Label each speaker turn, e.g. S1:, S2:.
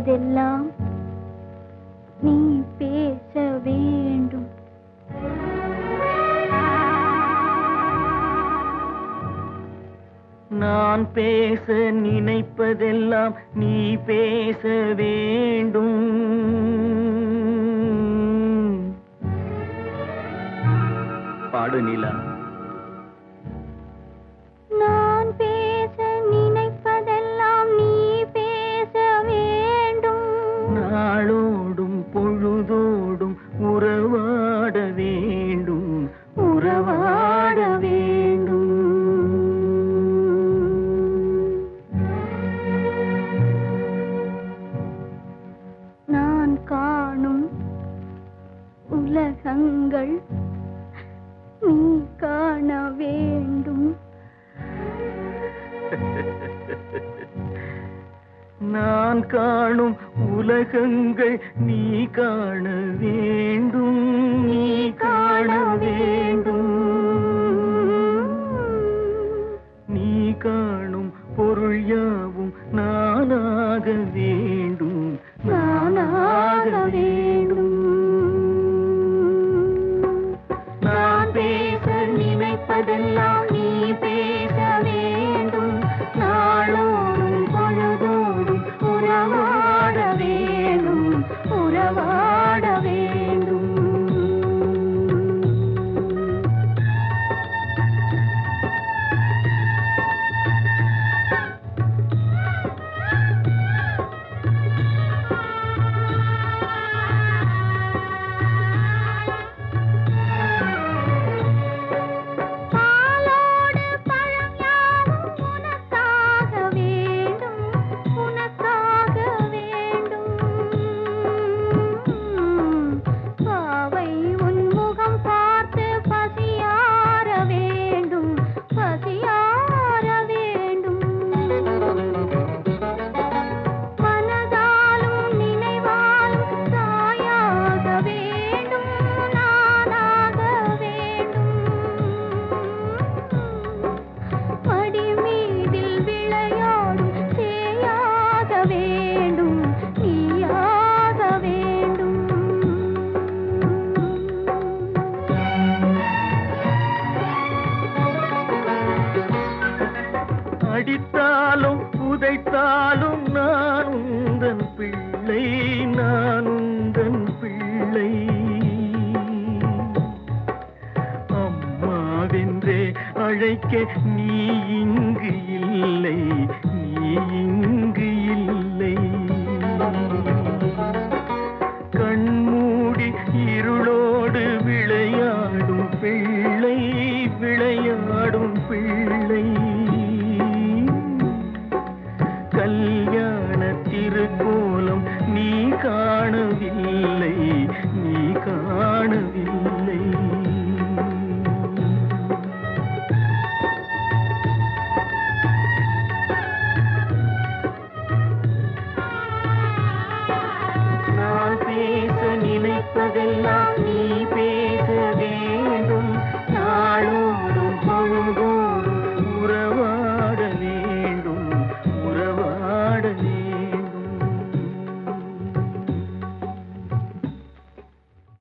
S1: நினைப்பதெல்லாம் நீ பேச வேண்டும்.
S2: நான் பேச நினைப்பதெல்லாம் நீ பேச வேண்டும். பாடு நிலா.
S1: நான் பேச நினைப்பதெல்லாம் நீ பேச வேண்டும்.
S2: நாளோடும் பொழுதோடும் உறவாட வேண்டும், உறவாட வேண்டும்.
S1: நான் காணும் உலகங்கள் நீ காண வேண்டும்.
S2: நான் காணும் உலகங்கள் நீ காண வேண்டும், நீ காண வேண்டும். நீ காணும் பொருள் யாவும் நானாக வேண்டும், நானாக வேண்டும். நான் பேச நினைப்பதெல்லாம் நீ பேச வேண்டும். நாளோடும் பொழுதோடும் உறவாட வேண்டும், உறவாட வேண்டும். அடித்தாலும் உதைத்தாலும் நான் உந்தன் பிள்ளை, நான் உந்தன் பிள்ளை. அம்மாவென்றே அழைக்க நீ இங்கு இல்லை, நீ இங்கு இல்லை.